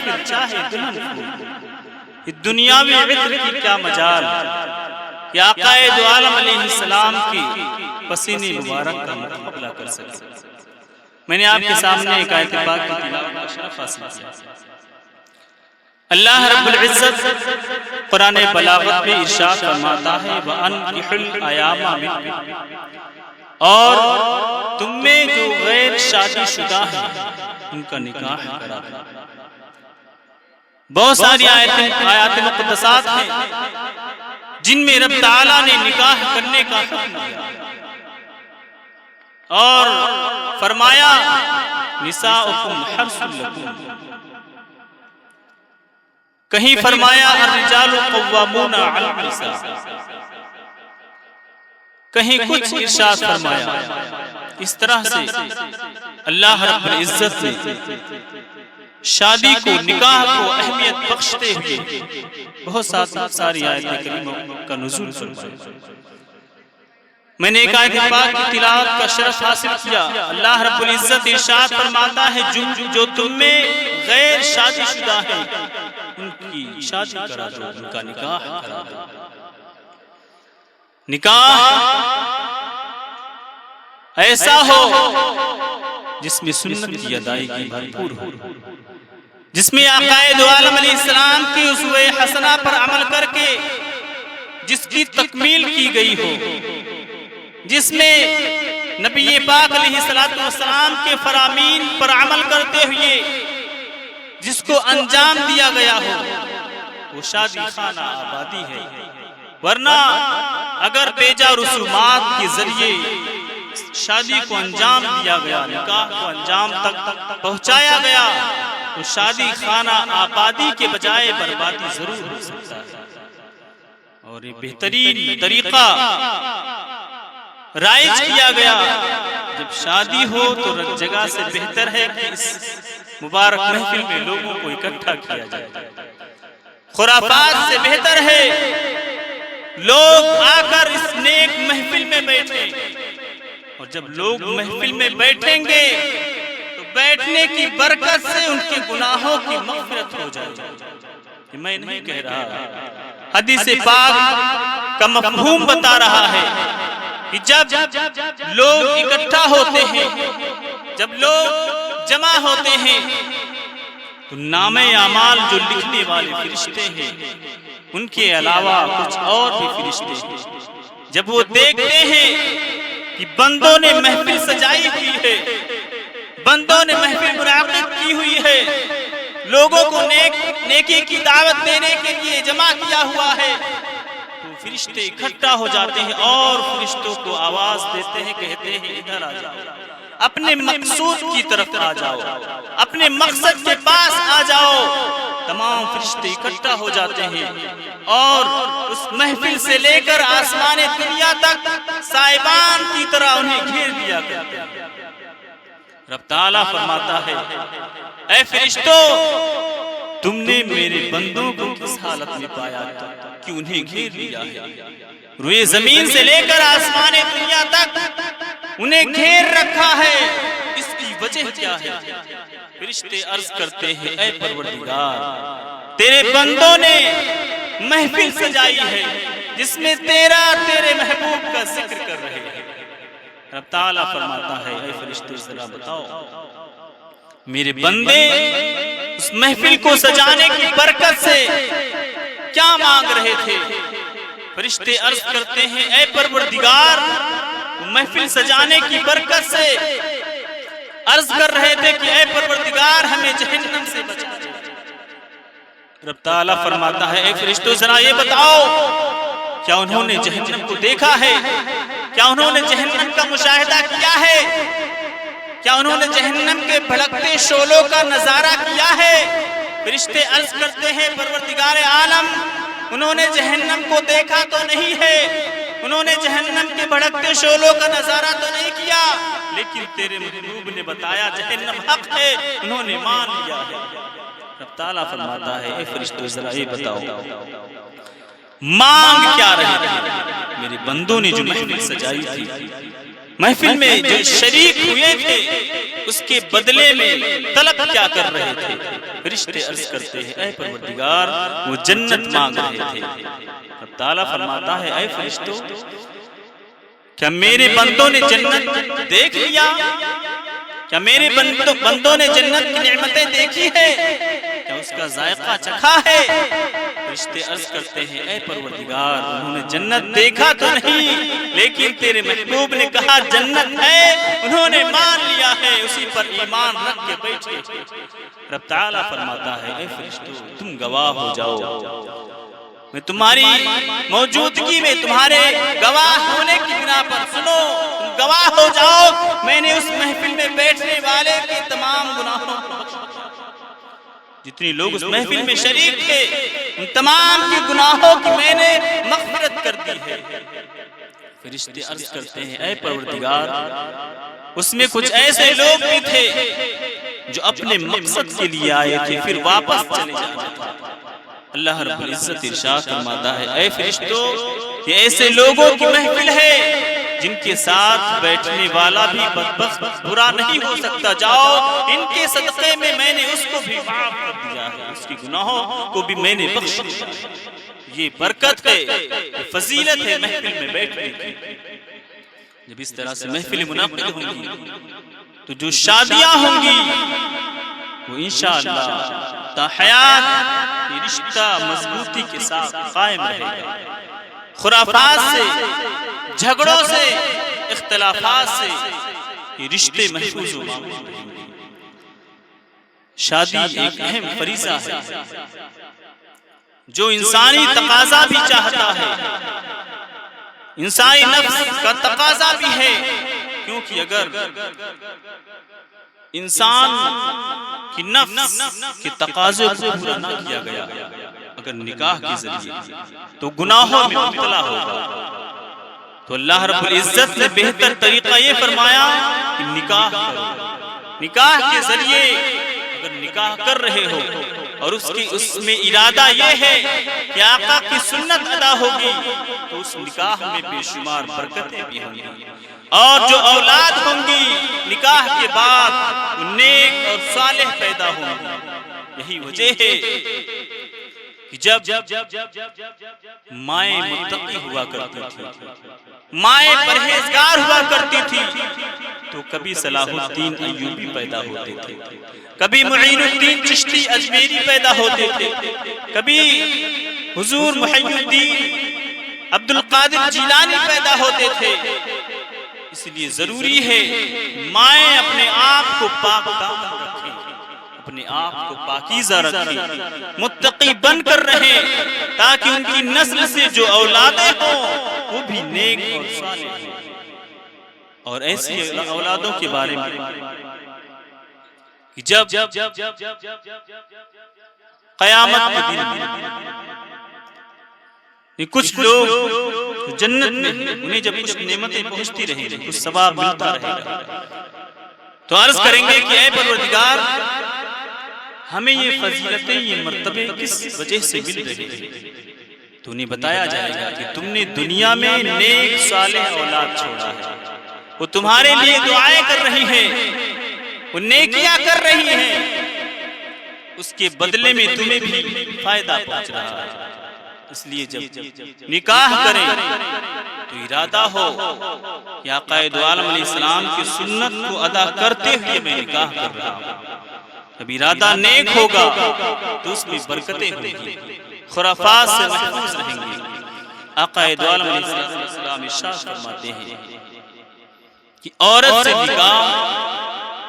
پھر چاہے دلہن پھول، دنیاوی عطر کی کیا مجال کہ آقا دو عالم علیہ السلام کی پسینے مبارک کا مقابلہ کر سکے۔ میں نے آپ کے سامنے ایک آیت پاک کی تلاوت کا شرف حاصل کیا۔ اللہ رب العزت قرآن بلاغت میں ارشاد فرماتا ہے وَأَنْكِحُ الْأَيَامَ مِنْكُمْ، اور تم میں جو غیر شادی شدہ ہیں ان کا نکاح کرا دو۔ بہت ساری آیات مقدسات ہیں جن میں رب تعالیٰ نے نکاح کرنے کا حکم دیا اور فرمایا نساؤکم حرث لکم، کہیں فرمایا الرجال قوامون علی النساء، کہیں کچھ ارشاد فرمایا۔ اس طرح سے اللہ رب العزت نے شادی کو، نکاح کو اہمیت بخشتے ہوئے بہت ساری آیات کریمہ کا نزول فرمایا۔ میں نے ایک آیت پاک کی تلاوت کا شرف حاصل کیا۔ اللہ رب العزت ارشاد فرماتا ہے جو تم میں غیر شادی شدہ ہیں ان کی شادی کرا دو، ان کا نکاح کرا دو۔ نکاح ایسا ہو جس میں سنت کی ادائیگی بھرپور ہو، جس میں آقا دو عالم علیہ السلام کی اسوہ حسنہ پر عمل کر کے جس کی تکمیل کی گئی ہو، جس میں نبی پاک علیہ السلام کے فرامین پر عمل کرتے ہوئے جس کو انجام دیا گیا ہو، وہ شادی خانہ آبادی ہے۔ ورنہ اگر بیجا رسومات کے ذریعے شادی کو انجام دیا گیا، نکاح کو انجام تک پہنچایا گیا، تو شادی خانہ آبادی کے بجائے بربادی ضرور ہو سکتا ہے۔ اور یہ بہترین طریقہ رائج کیا گیا، جب شادی ہو تو جگہ سے بہتر ہے کہ اس مبارک محفل میں لوگوں کو اکٹھا کیا جائے۔ خرافات سے بہتر ہے لوگ آ کر اس نیک محفل میں بیٹھیں، اور جب لوگ محفل میں بیٹھیں گے تو بیٹھنے کی برکت سے ان کے گناہوں کی مغفرت ہو جائے۔ یہ میں نہیں کہہ رہا، حدیث پاک کا مفہوم بتا رہا ہے کہ جب لوگ اکٹھا ہوتے ہیں، جب لوگ جمع ہوتے ہیں، تو نامہ اعمال جو لکھنے والے فرشتے ہیں ان کے علاوہ کچھ اور بھی فرشتے ہیں، جب وہ دیکھتے ہیں کہ بندوں نے محفل سجائی ہوئی ہے، بندوں نے محفل منعقد کی ہوئی ہے، لوگوں کو نیکی کی دعوت دینے کے لیے جمع کیا ہوا ہے، تو فرشتے اکٹھا ہو جاتے ہیں اور فرشتوں کو آواز دیتے ہیں، کہتے ہیں ادھر آ جاؤ، اپنے مقصود کی طرف آ جاؤ، اپنے مقصد کے پاس آ جاؤ۔ تمام فرشتے اکٹھا ہو جاتے ہیں اور اس محفل سے لے کر آسمان دنیا تک سائبان کی طرح انہیں گھیر لیا کرتے ہیں۔ رب تعالیٰ فرماتا ہے اے فرشتوں، تم نے میرے بندوں کو کس حالت میں پایا کہ انہیں گھیر لیا ہے؟ روئے زمین سے لے کر آسمان دنیا تک انہیں گھیر رکھا ہے، اس کی وجہ کیا ہے؟ فرشتے عرض کرتے ہیں اے پروردگار، تیرے بندوں نے محفل سجائی ہے جس میں تیرے محبوب کا ذکر کر رہے ہیں۔ رب تعالیٰ فرماتا ہے اے فرشتے ذرا بتاؤ، میرے بندے اس محفل کو سجانے کی برکت سے کیا مانگ رہے تھے؟ فرشتے عرض کرتے ہیں اے پروردگار، محفل سجانے کی برکت سے عرض کر رہے تھے کہ اے پروردگار ہمیں جہنم سے بچا دے۔ رب تعالیٰ فرماتا ہے اے فرشتوں ذرا یہ بتاؤ، کیا انہوں نے جہنم کو دیکھا ہے؟ کیا انہوں نے جہنم کا مشاہدہ کیا ہے؟ کیا انہوں نے جہنم کے بھڑکتے شعلوں کا نظارہ کیا ہے؟ فرشتے عرض کرتے ہیں پروردگار عالم، انہوں نے جہنم کو دیکھا تو نہیں ہے، انہوں نے جہنم کے بھڑکتے شعلوں کا نظارہ تو نہیں کیا، لیکن تیرے محبوب نے بتایا جہنم حق ہے، انہوں نے مان لیا ہے۔ رب تعالیٰ فرماتا ہے اے فرشتوں ذرا یہ بتاؤ، مانگ کیا رہے تھے؟ میرے بندوں نے جو محفل سجائی تھی محفل میں جو شریک ہوئے تھے اس کے بدلے میں طلب کیا کر رہے تھے؟ فرشتے عرض کرتے ہیں اے پروردگار وہ جنت مانگ رہے تھے۔ رب تعالیٰ فرماتا ہے اے فرشتوں کیا میرے بندوں نے جنت دیکھ لیا؟ کیا میرے بندوں نے جنت کی نعمتیں دیکھی ہے؟ کیا اس کا ذائقہ چکھا ہے؟ فرشتے عرض کرتے ہیں اے پروردگار انہوں نے جنت دیکھا تو نہیں لیکن تیرے محبوب نے کہا جنت ہے، انہوں نے مان لیا ہے، اسی پر ایمان رکھ کے بیٹھے۔ رب تعالیٰ فرماتا ہے اے فرشتوں تم گواہ ہو جاؤ، میں تمہاری موجودگی میں تمہارے گواہ ہونے کی بنا پر سنو، تم گواہ ہو جاؤ میں نے اس محفل میں بیٹھنے والے کے تمام گناہوں کو بخش دیا۔ جتنے لوگ اس محفل میں شریک تھے ان تمام کے گناہوں کی میں نے مغفرت کر دی ہے۔ فرشتے عرض کرتے ہیں اے پروردگار اس میں کچھ ایسے لوگ بھی تھے جو اپنے مقصد کے لیے آئے تھے پھر واپس چلے جاتے تھے۔ اللہ رب العزت ارشاد فرماتا ہے اے فرشتوں یہ ایسے لوگوں کی محفل ہے جن کے ساتھ بیٹھنے والا بھی بدبخت برا نہیں ہو سکتا، جاؤ ان کے صدقے میں میں نے اس کو بھی معاف کر دیا ہے، اس کی گناہوں کو بھی میں نے بخش دیا ہے۔ یہ برکت ہے، یہ فضیلت ہے محفل میں بیٹھنے کی۔ جب اس طرح سے محفل منعقد ہوں گی تو جو شادیاں ہوں گی وہ انشاءاللہ تا حیات یہ رشتہ مضبوطی کے ساتھ قائم رہے گا۔ خرافات سے، جھگڑوں سے، اختلافات سے یہ رشتے محفوظ ہوں گے۔ شادی ایک اہم فریضہ ہے جو انسانی تقاضا بھی چاہتا ہے، انسانی نفس کا تقاضا بھی ہے، کیونکہ اگر انسان کی نفس کے تقاضے کو پورا نہ کیا گیا اگر نکاح کے ذریعے تو گناہوں میں مبتلا ہوگا۔ تو اللہ رب العزت نے بہتر طریقہ یہ فرمایا کہ نکاح کرو۔ نکاح کے ذریعے اگر نکاح کر رہے ہو اور اس میں ارادہ یہ ہے کہ آقا کی سنت ادا ہوگی تو اس نکاح میں بے شمار برکتیں بھی ہوں گی، اور جو اولاد ہوں گی نکاح کے بعد نیک اور صالح پیدا ہوں گی۔ یہی وجہ ہے کہ جب مائیں متقی ہوا کرتی تھی، مائیں پرہیزگار ہوا کرتی تھی تو کبھی صلاح الدین ایوبی پیدا ہوتے تھے، کبھی معین الدین چشتی اجمیری پیدا ہوتے تھے، کبھی حضور محی الدین عبد القادر جیلانی پیدا ہوتے تھے۔ اس لیے ضروری ہے مائیں اپنے آپ کو پاک دامن رکھیں، اپنے آپ کو پاکیزہ رکھیں، متقی بن کر رہیں تاکہ ان کی نسل سے جو اولادیں ہوں وہ بھی نیک اور صالح ہوں۔ اور ایسی اولادوں کے بارے میں کہ جب قیامت کے دن کچھ لوگ جنت میں انہیں جب کچھ نعمتیں پہنچتی رہیں گی، کچھ ثواب ملتا رہے گا، تو عرض کریں گے کہ اے پروردگار ہمیں یہ فضیلتیں، یہ مرتبے کس وجہ سے مل رہے ہیں؟ تو انہیں بتایا جائے گا کہ تم نے دنیا میں نیک صالح اولاد چھوڑا ہے، وہ تمہارے لیے دعائیں کر رہی ہیں، وہ نیکیاں کر رہی ہیں، اس کے بدلے میں تمہیں بھی فائدہ پہنچ رہا ہے۔ اس لیے جب نکاح کریں تو ارادہ ہو کہ آقا دو عالم علیہ السلام کی سنت کو ادا کرتے ہوئے میں نکاح کر رہا ہوں۔ جب ارادہ نیک ہوگا تو اس میں برکتیں ہوں گی، خرافات سے محفوظ رہیں گے۔ آقا دو عالم علیہ السلام ارشاد فرماتے ہیں کہ عورت سے نکاح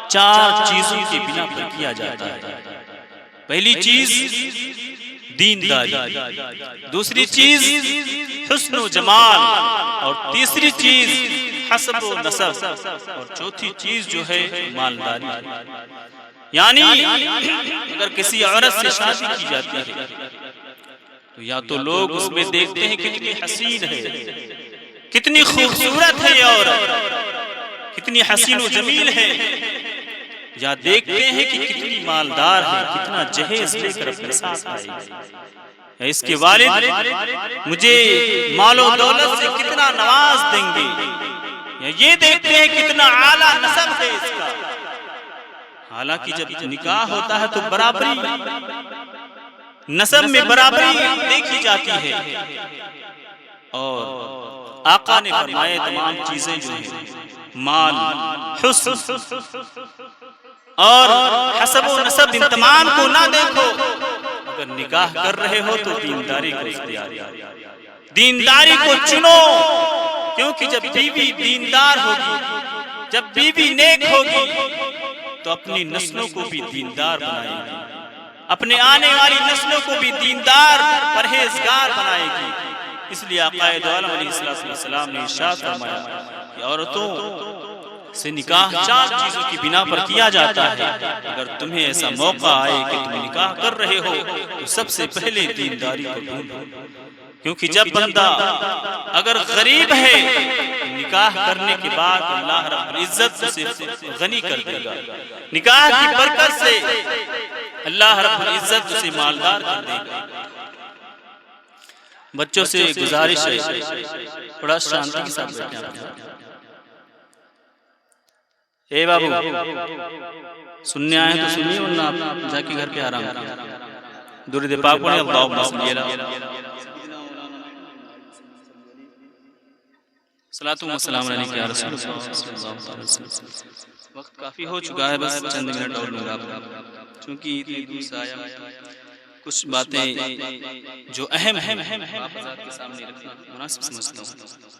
4 چیزوں کے بنا پر کیا جاتا ہے۔ پہلی چیز دینداری، دوسری چیز حسن و جمال، اور تیسری چیز حسب و نسب، اور چوتھی چیز جو ہے مالداری۔ یعنی اگر کسی عورت سے شادی کی جاتی ہے تو یا تو لوگ اس میں دیکھتے ہیں کتنی حسین ہے، کتنی خوبصورت ہے یہ عورت، کتنی حسین و جمیل ہے، یا دیکھتے ہیں کہ کتنی مالدار ہے، کتنا جہیز لے کر اپنے ساتھ آئے، یا اس کے والد مجھے مال و دولت سے کتنا نواز دیں گے۔ یا یہ دیکھتے ہیں کتنا اعلیٰ نسب ہے اس کا. حالانکہ جب نکاح ہوتا ہے تو برابری، نسب میں برابری دیکھی جاتی ہے. اور آقا نے فرمایا تمام چیزیں جو ہیں مال، حسن اور حسب و نسب ان تمام کو نہ دیکھو. اگر نکاح کر رہے ہو تو دینداری کو اختیار کرو، دینداری کو چنو. کیونکہ جب بیوی دیندار ہوگی، جب بیوی نیک ہوگی تو اپنی نسلوں کو بھی دیندار بنائے گی، اپنے آنے والی نسلوں کو بھی دیندار پرہیزگار بنائے گی. اس لیے آقا دو عالم علیہ السلام نے ارشاد فرمایا کہ عورتوں سے نکاح 4 چیزوں کی بنا پر کیا جاتا ہے. اگر تمہیں ایسا موقع آئے کہ تم نکاح کر رہے ہو تو سب سے پہلے دینداری کو ڈھونڈو. کیونکہ جب بندہ اگر غریب ہے نکاح کرنے کے بعد اللہ رب العزت اسے غنی کر دے گا. نکاح کی برکت سے اللہ رب العزت اسے مالدار کر دے گا. بچوں سے گزارش ہے تھوڑا شانتی کے ساتھ بیٹھیں. اے بابو سننے آئے ہیں تو سنیے، ورنہ آپ جا کے گھر پہ آرام کریں. درود پاک پڑھیں. اللہم صلی علی صلاۃ و سلام علیک یا رسول اللہ صلی اللہ علیہ وسلم. وقت کافی ہو چکا ہے، بس چند منٹ اور لوں گا چونکہ اتنی دور سے آیا. کچھ باتیں جو اہم ہیں آپ حضرات کے سامنے رکھنا مناسب سمجھتا ہوں.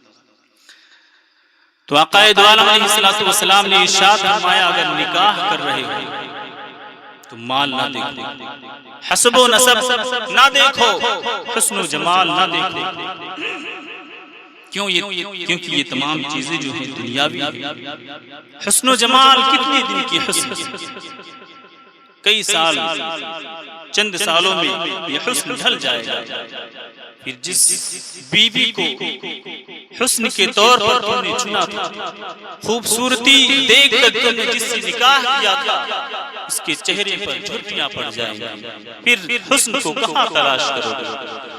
تو آقا دو عالم علیہ السلام نے ارشاد فرمایا اگر نکاح کر رہے ہو تو مال نہ دیکھو، حسب و نسب نہ دیکھو، حسن و جمال نہ دیکھو. کیونکہ یہ تمام چیزیں جو ہیں دنیاوی ہیں. حسن و جمال کتنے دن کی حسن، کئی سال چند سالوں میں یہ حسن ڈھل جائے گا. پھر جس بیوی کو حسن کے طور پر تم نے چنا تھا، خوبصورتی دیکھ کر تم نے جس سے نکاح کیا تھا، اس کے چہرے پر جھرریاں پڑ جائیں گی. پھر حسن کو کہاں تلاش کرو گے؟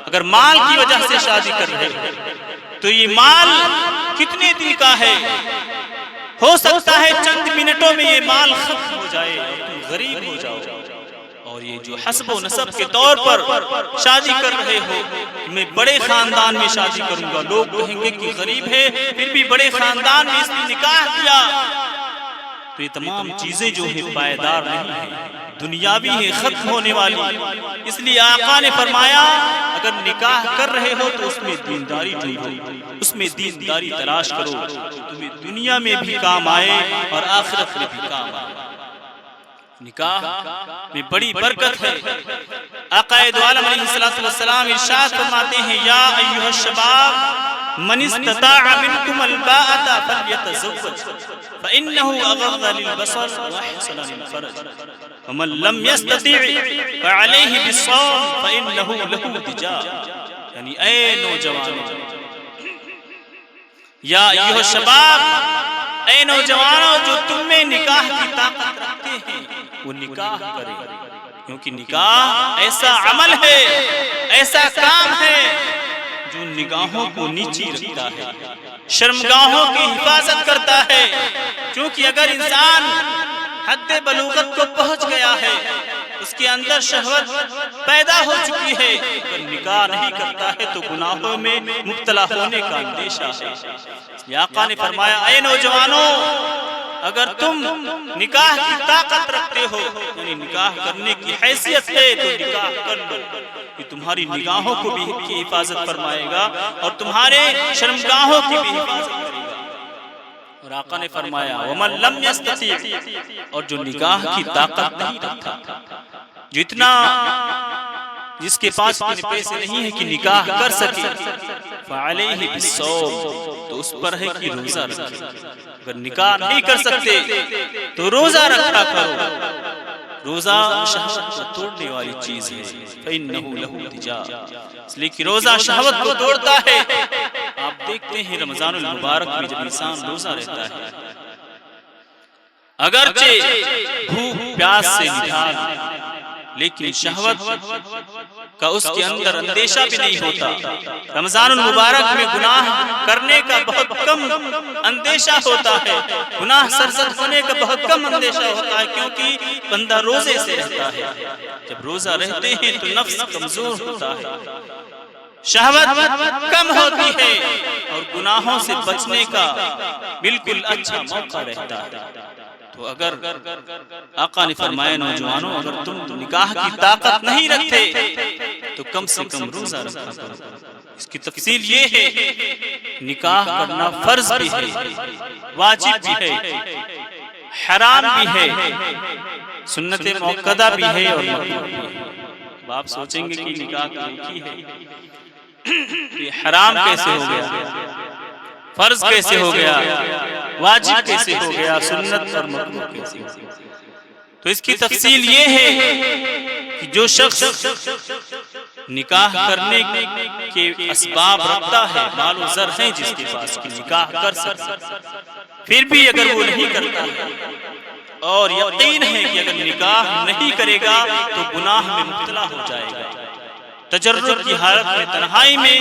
اگر مال کی وجہ سے شادی کر رہے ہو تو یہ مال کتنے دن کا ہے؟ ہو سکتا ہے چند منٹوں میں یہ مال ختم ہو جائے اور تم غریب ہو جاؤ. اور یہ جو حسب و نسب کے طور پر شادی کر رہے ہو، میں بڑے خاندان میں شادی کروں گا، لوگ کہیں گے کہ غریب ہے پھر بھی بڑے خاندان میں اس نے نکاح کیا. تو یہ تمام چیزیں جو ہے پائیدار نہیں ہیں، دنیاوی ہے، ختم ہونے والی. اس لیے آقا نے فرمایا اگر نکاح کر رہے ہو تو اس میں دینداری ڈھونڈو، اس میں دینداری تلاش کرو، تمہیں دنیا میں بھی کام آئے اور آخرت میں بھی کام آئے. نکاح میں بڑی برکت ہے. آقا دو عالم علیہ السلام ارشاد فرماتے ہیں یا ایھا الشباب من استطاع منکم الباءۃ فلیتزوج فانه اغض للبصر واحسن للفرج ومن لم يستطع فعليه بالصوم فانه له وجاء. یعنی اے نوجوانوں، یا ایھا الشباب، اے نوجوانوں جو تم میں نکاح کی طاقت رکھتے ہیں وہ نکاح کرے. کیونکہ نکاح ایسا عمل ہے، ایسا کام ہے جو نگاہوں کو نیچی رکھتا ہے، شرمگاہوں کی حفاظت کرتا ہے. کیونکہ اگر انسان حد بلوغت کو پہنچ گیا ہے، اس کے اندر شہوت پیدا ہو چکی ہے، اگر نکاح نہیں کرتا ہے تو گناہوں میں مبتلا ہونے کا اندیشہ ہے. آقا نے فرمایا اے نوجوانوں اگر تم نکاح کی طاقت رکھتے ہو، یعنی نکاح کرنے کی حیثیت ہے، تو نکاح کر لو. یہ تمہاری نگاہوں کو بھی حفاظت فرمائے گا اور تمہارے شرمگاہوں کی بھی حفاظت کرے گا. اور آقا نے فرمایا ومن لم یستطیع، اور جو نکاح کی طاقت نہیں رکھتا، جس کے پاس اتنے پیسے نہیں ہے کہ نکاح کر سکے، فعلیہ بالصوم، تو اس پر ہے کہ روزہ رکھے. اگر نکاح نہیں کر سکتے تو روزہ رکھا کرو. روزہ شہوت کو توڑنے والی چیز ہے، فإنہ لہ وجاء، اس لیے کہ روزہ شہوت کو توڑتا ہے. آپ دیکھتے ہیں رمضان المبارک میں جب انسان روزہ رہتا ہے، اگرچہ بھوک پیاس سے نڈھال، لیکن شہوت کا اس کے اندر اندیشہ بھی نہیں ہوتا۔ رمضان المبارک میں گناہ کرنے کا بہت کم اندیشہ ہوتا ہے، گناہ سرزد ہونے کا بہت کم اندیشہ ہوتا ہے، کیونکہ بندہ روزے سے رہتا ہے۔ جب روزہ رہتے ہیں تو نفس کمزور ہوتا ہے، شہوت کم ہوتی ہے، اور گناہوں سے بچنے کا بالکل اچھا موقع رہتا ہے۔ تو اگر آقا نے فرمایا نوجوانوں اگر تم نکاح کی طاقت نہیں رکھتے تو کم سے کم روزہ رکھا کرو۔ اس کی تفصیل یہ ہے نکاح کرنا فرض بھی ہے، واجب بھی ہے، حرام بھی ہے، سنت موقدہ بھی ہے اور مکروہ بھی ہے۔ اب آپ سوچیں گے کہ نکاح کی ہے، یہ حرام کیسے ہو گیا، فرض کیسے ہو گیا، واجب کیسے ہو گیا، سنت اور مکروہ کیسے ہو گیا؟ تو اس کی تفصیل یہ ہے کہ جو شخص نکاح کرنے کے اسباب رکھتا ہے، مال و زر ہیں جس کے پاس کہ نکاح کر سکتا، پھر بھی اگر وہ نہیں کرتا ہے اور یقین ہے کہ اگر نکاح نہیں کرے گا تو گناہ میں مبتلا ہو جائے گا، تجرد کی حالت میں تنہائی میں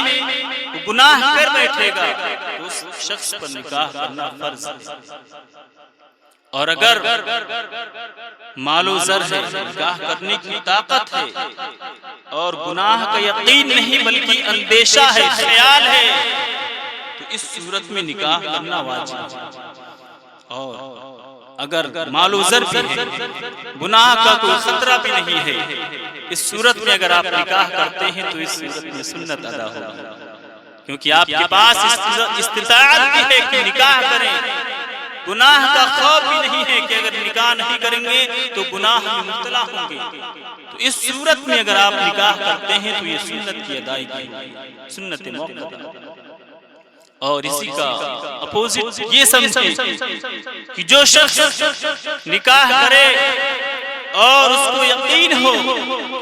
وہ گناہ کر بیٹھے گا، تو اس شخص پر نکاح کرنا فرض ہے۔ اور اگر مال و زر ہے، نکاح کرنے کی طاقت ہے اور گناہ کا یقین نہیں بلکہ اندیشہ ہے، خیال ہے، تو اس صورت میں نکاح کرنا واجب ہے۔ اور اگر مال و زر بھی ہے، گناہ کا کوئی خطرہ بھی نہیں ہے، اس صورت میں اگر آپ نکاح کرتے ہیں تو اس صورت میں سنت ادا ہوگا، کیونکہ آپ کے پاس استطاعت بھی ہے کہ نکاح کریں، گناہ کا خوف بھی نہیں ہے کہ اگر نکاح نہیں کریں گے تو گناہ میں مبتلا ہوں گے۔ تو اس صورت میں اگر آپ نکاح کرتے ہیں تو یہ سنت کی ادائیگی ہوگی، سنت موقدہ۔ اور اسی کا اپوزٹ یہ سمجھیں کہ جو شخص نکاح کرے اور اس کو یقین ہو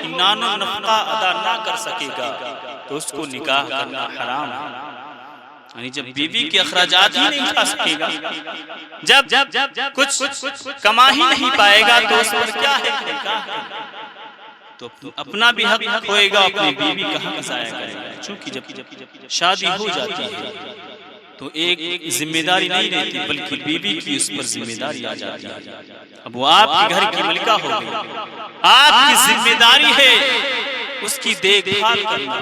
کہ نان و نفقہ ادا نہ کر سکے گا تو اس کو نکاح کرنا حرام ہے۔ یعنی جب بیوی کے اخراجات ہی نہیں اٹھا سکے گا، جب کچھ کما ہی نہیں پائے گا تو اس پر کیا ہے کہ نکاح کرنا؟ تو اپنا بھی حق ہوئے گا، اپنی بیوی کا حق ضائع کرے گا، چونکہ جب شادی ہو جاتی ہے تو ایک ذمہ داری نہیں رہتی بلکہ بیوی کی اس پر ذمہ داری آ جاتی ہے۔ اب وہ آپ کے گھر کی ملکہ ہو گئی، آپ کی ذمہ داری ہے اس کی دیکھ بھال کرنا،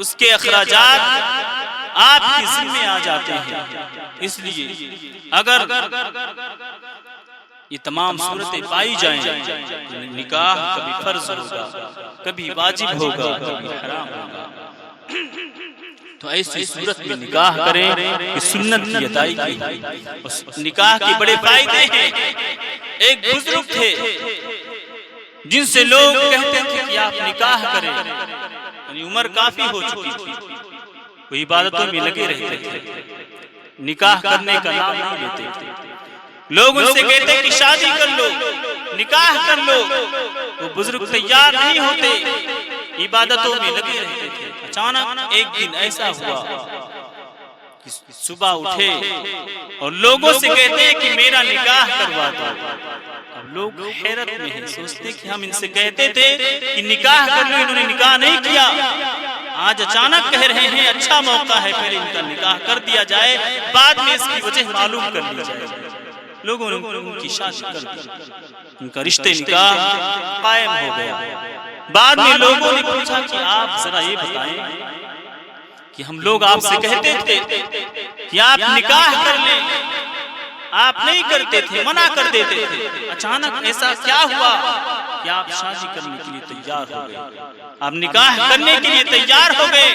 اس کے اخراجات آپ کی ذمہ آ جاتے ہیں۔ اس لیے اگر یہ تمام صورتیں پائی جائیں، نکاح کبھی فرض ہوگا، کبھی واجب ہوگا، کبھی حرام ہوگا، تو ایسی صورت میں نکاح کریں کہ سنت کی ادائیگی۔ نکاح کے بڑے فائدے ہیں۔ ایک بزرگ تھے جن سے لوگ کہتے تھے کہ آپ نکاح کریں، یعنی عمر کافی ہو چکی تھی، وہ عبادتوں میں لگے رہتے تھے، نکاح کرنے کا نام نہیں لیتے تھے۔ لوگ ان سے کہتے کہ شادی کر لو، نکاح کر لو، وہ بزرگ تیار نہیں ہوتے، عبادتوں میں لگے رہتے تھے۔ اچانک ایک دن ایسا ہوا کہ صبح اٹھے اور لوگوں سے کہتے ہیں کہ میرا نکاح کروا دو۔ اب لوگ حیرت میں ہیں، سوچتے کہ ہم ان سے کہتے تھے کہ نکاح کر لو، انہوں نے نکاح نہیں کیا، آج اچانک کہہ رہے ہیں اچھا موقع ہے پہلے ان کا نکاح کر دیا جائے، بعد میں اس کی وجہ معلوم کر لی جائے۔ لوگوں نے ان کی شادی کر دی، ان کا رشتے نکاح قائم ہو گیا۔ بعد میں لوگوں نے پوچھا کہ آپ ذرا یہ بتائیں کہ ہم لوگ آپ سے کہتے تھے کہ آپ نکاح کر لیں، آپ نہیں کرتے تھے، منع کر دیتے تھے، اچانک ایسا کیا ہوا کہ آپ شادی کرنے کے لیے تیار ہو گئے، آپ نکاح کرنے کے لیے تیار ہو گئے،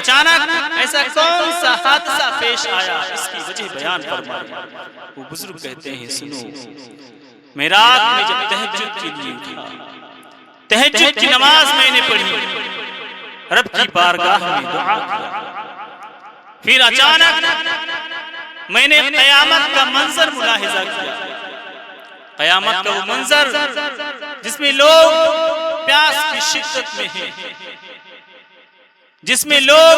اچانک ایسا کون سا حادثہ پیش آیا، اس کی وجہ بیان فرمائیں۔ وہ بزرگ کہتے ہیں سنو، میں رات میں جب تہجد کے لیے اٹھا، تہجد کی نماز میں نے پڑھی، رب کی بارگاہ میں دعا کیا، پھر اچانک میں نے قیامت کا منظر ملاحظہ کیا، قیامت کا وہ منظر جس میں لوگ پیاس کی شدت میں ہیں، جس میں لوگ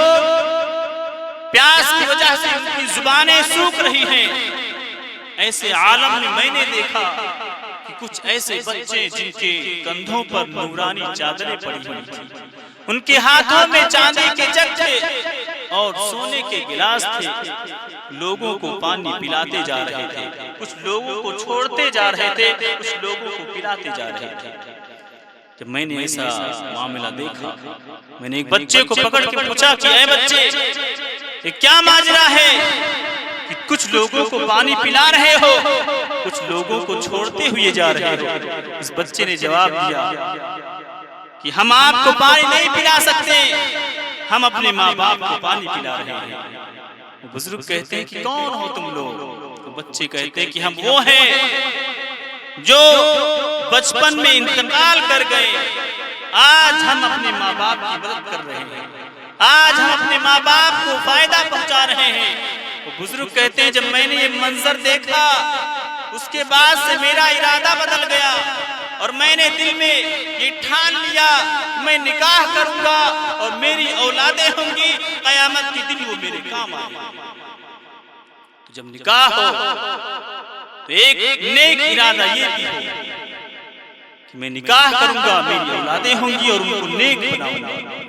پیاس کی وجہ سے ان کی زبانیں سوکھ رہی ہیں، ایسے عالم میں میں نے دیکھا کہ کچھ ایسے بچے جن کے کندھوں پر نورانی چادریں پڑی ہوئی تھی، ان کے ہاتھوں میں چاندی کے جگ تھے اور سونے کے گلاس تھے، لوگوں کو پانی پلاتے جا رہے تھے، کچھ لوگوں کو چھوڑتے جا رہے تھے، کچھ لوگوں کو پلاتے جا رہے تھے۔ جب میں نے ایسا معاملہ دیکھا، میں نے ایک بچے کو پکڑ کے پوچھا کہ اے بچے، یہ کیا ماجرا ہے کہ کچھ لوگوں کو پانی پلا رہے ہو، کچھ لوگوں کو چھوڑتے ہوئے جا رہے ہو؟ اس بچے نے جواب دیا کہ ہم آپ کو پانی نہیں پلا سکتے، ہم اپنے ماں باپ کو پانی پلا رہے ہیں۔ وہ بزرگ کہتے ہیں کہ کون ہو تم لوگ؟ بچے کہتے ہیں کہ ہم وہ ہیں جو بچپن میں انتقال کر گئے، آج ہم اپنے ماں باپ کی مدد کر رہے ہیں، آج ہم اپنے ماں باپ کو فائدہ پہنچا رہے ہیں۔ وہ بزرگ کہتے ہیں جب میں نے یہ منظر دیکھا، اس کے بعد سے میرا ارادہ بدل گیا اور میں نے دل میں یہ ٹھان لیا میں نکاح کروں گا اور میری اولادیں ہوں گی، قیامت کے دن وہ میرے کام آئیں گے۔ تو جب نکاح ہو تو ایک نیک ارادہ یہ بھی ہو کہ میں نکاح کروں گا، میری اولادیں ہوں گی اور ان کو نیک بناؤں گا۔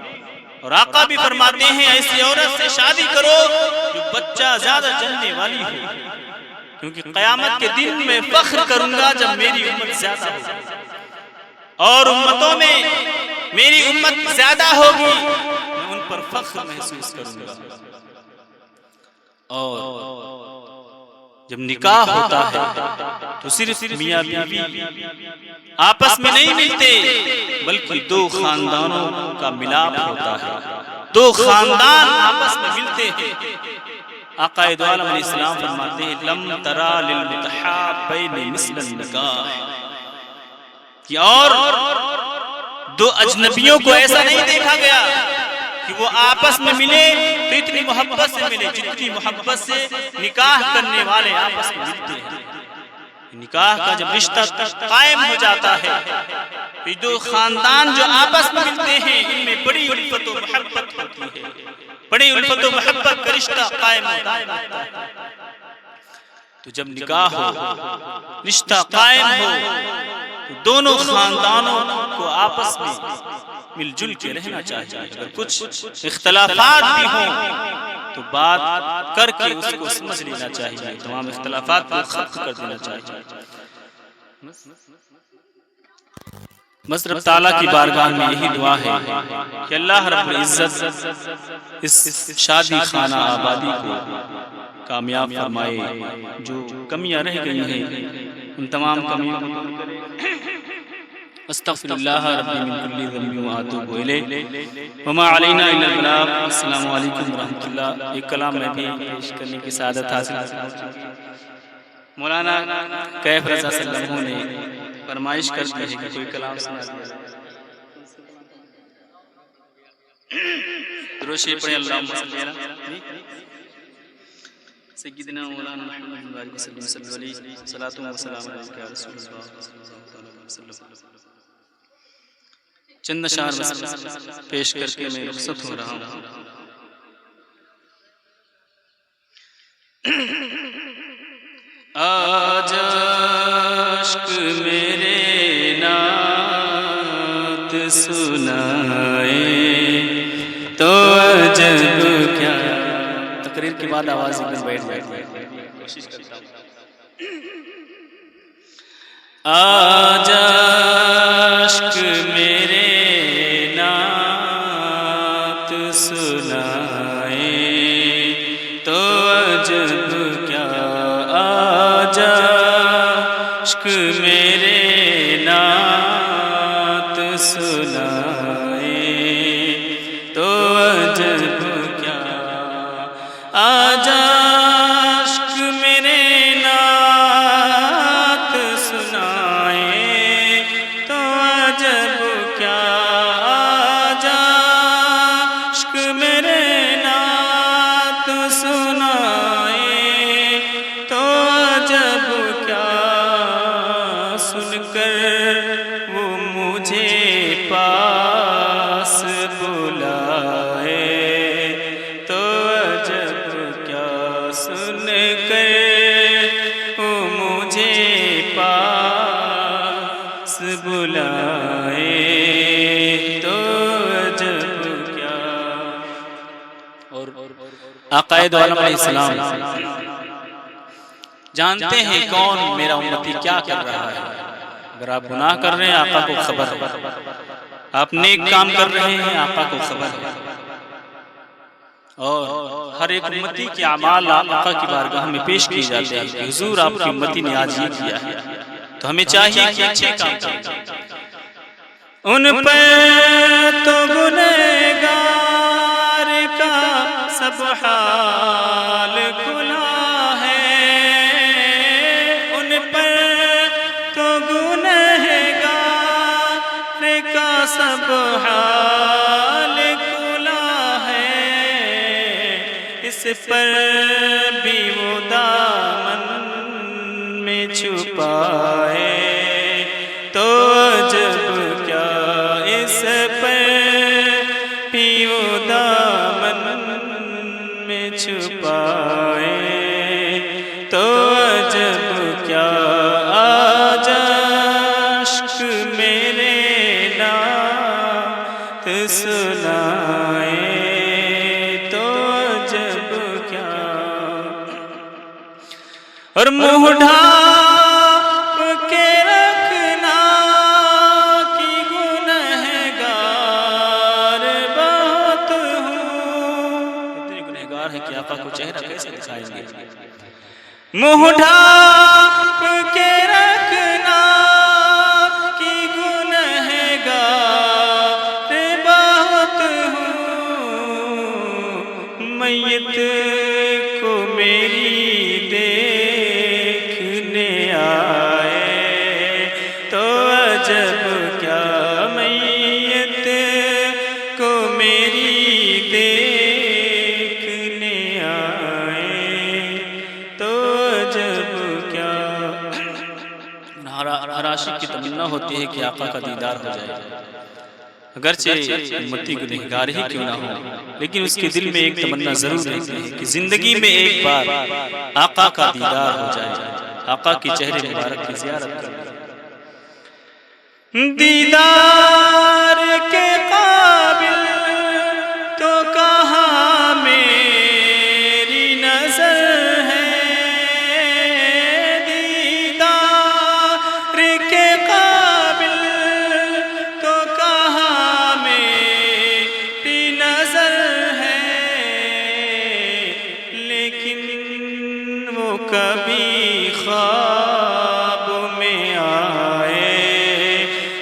اور آقا بھی فرماتے ہیں ایسی عورت سے شادی کرو جو بچہ زیادہ جننے والی ہو، کیونکہ قیامت کے دن میں فخر کروں گا جب میری امت زیادہ ہو، اور امتوں میں میری امت زیادہ ہوگی، میں ان پر فخر محسوس کروں گا۔ اور جب نکاح ہوتا ہے تو صرف میاں بیوی آپس میں نہیں ملتے، بلکہ دو خاندانوں کا ملاپ ہوتا ہے، دو خاندان آپس میں ملتے ہیں۔ آقا دو عالم علیہ السلام فرماتے ہیں لم ترا للمتحابین مثل النکاح، کہ اور دو اجنبیوں کو ایسا نہیں دیکھا گیا کہ وہ آپس میں ملے تو اتنی محبت سے ملے جتنی محبت سے نکاح کرنے والے آپس میں ملتے ہیں۔ نکاح کا جب رشتہ قائم ہو جاتا ہے تو دو خاندان جو آپس میں ملتے ہیں ان میں بڑی الفت و محبت ہوتی ہے، بڑی الفت و محبت کا رشتہ قائم ہوتا ہے۔ تو جب نکاح ہو، رشتہ قائم ہو تو دونوں خاندانوں کو آپس میں مل جل کے رہنا چاہیے۔ اگر کچھ اختلافات بھی ہوں تو بات کر کے اس کو سمجھ لینا چاہیے، تمام اختلافات کو ختم کر دینا چاہیے۔ بس رب تعالیٰ کی بارگاہ میں یہی دعا ہے کہ اللہ رب العزت اس شادی خانہ آبادی کو کامیاب فرمائے، جو کمیاں رہ گئی ہیں ان تمام کمیوں کو دور کرے۔ استغفر اللہ ربی من کل ذنب واتوب الیہ وما علینا الا البلاغ۔ السلام علیکم ورحمۃ اللہ۔ ایک کلام میں بھی پیش کرنے کی سعادت حاصل ہے۔ مولانا کیف رضا صلی اللہ علیہ وسلم نے فرمائش کر دی ہے کہ کوئی کلام سنا دیا۔ درود شریف پڑھیں اللہم صلی علی سیدنا مولانا محمد وعلیہ وسلم صلی اللہ علیہ صلاۃ و سلام علیک یا رسول اللہ صلی اللہ علیہ وسلم۔ چند اشعار پیش کر کے میں رخصت ہو رہا ہوں۔ آج عشق میرے نعت سنائے تو عجب کیا۔ تقریر کے بعد آواز بیٹھ کوشش کرتا ہوں۔ آج عشق میرے نعت سنائے تو عجب کیا، آج عشق میرے نعت سنائے تو عجب کیا، آج عشق میرے نعت سنائے تو عجب کیا، آج عشق میرے نعت سنائے تو عجب کیا، سن کر وہ مجھے پاس بلائے تو عجب کیا، سن کر وہ مجھے پاس بلائے تو عجب کیا۔ اور آقا دو عالم علیہ السلام جانتے ہیں کون میرا امتی کیا کر رہا ہے۔ اگر آپ گناہ کر رہے ہیں آقا کو خبر ہے، آپ نیک کام کر رہے ہیں آقا کو خبر ہے، اور ہر ایک امتی کے اعمال آقا کی بارگاہ میں پیش کیے جاتے ہیں کہ حضور آپ کی امتی نے آج یہ کیا ہے، تو ہمیں چاہیے کہ اچھے کام کریں۔ ان پر تو گنہگار کا سب حال کھلا ہے، ان پر تو گنہگار کا سب حال کھلا ہے، اس پر بھی وہ دامن میں چھپائے تو عجب کیا، اس پر بھی وہ دامن میں چھپائے تو عجب کیا، آج عشق میرے نعت سنائے تو عجب کیا، اور منہ ڈھانپ کے رکھنا کہ گنہگار بہت ہوں۔ اتنے گنہگار ہیں کہ آقا کو چہرہ کیسے دکھائیں گے۔ منہ ڈھانپ کے رکھنا کہ گنہگار بہت ہوں، میت کو میری دیکھنے آئے تو عجب کیا، میت کو میری دیکھنے آئے تو عجب کیا۔ ہر عاشق کی تمنا ہوتی ہے کہ آقا کا دیدار ہو جائے، اگرچہ امتی گنہگار ہی کیوں نہ ہو، لیکن اس کے دل میں ایک تمنا ضرور رہتی ہے کہ زندگی میں ایک بار آقا کا دیدار ہو جائے، آقا کی چہرے مبارک کی زیارت کرے۔ دیدار کے قابل تو کہاں میری نظر ہے، دیدار کے قابل تو کہاں میری نظر ہے، لیکن وہ کبھی خواب میں آئے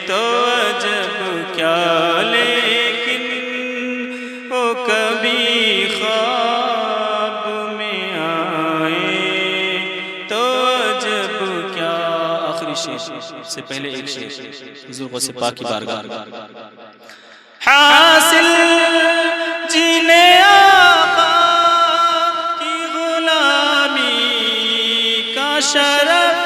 تو عجب کیا، لیکن وہ کبھی خواب میں آئے تو عجب کیا۔ آخری شعر سے پہلے ایک شعر حضور غوث پاک کی بارگاہ۔ حاصل جینے آقا کی غلامی کا شرف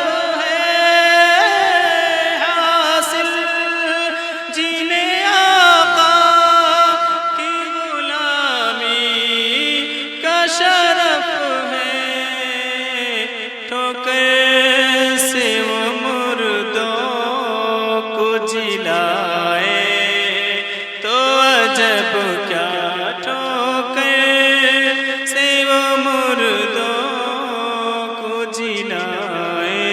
شرف ہے، ٹھوکر سے وہ مردوں کو جلائے تو عجب کیا، ٹھوکر سے وہ مردوں کو جلائے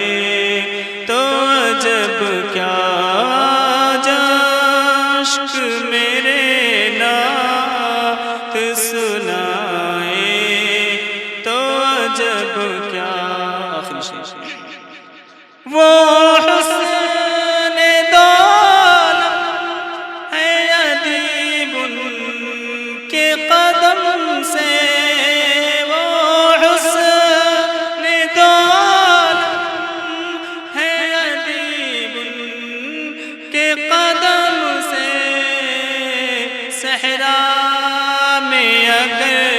تو عجب کیا، عشق میرے نعت سنائے تو عجب کیا۔ آخری شعر۔ وہ حسن دو عالم ہے ادیب ان کے قدم سے، وہ حسن دو عالم ہے ادیب ان کے قدم سے، صحرا میں اگر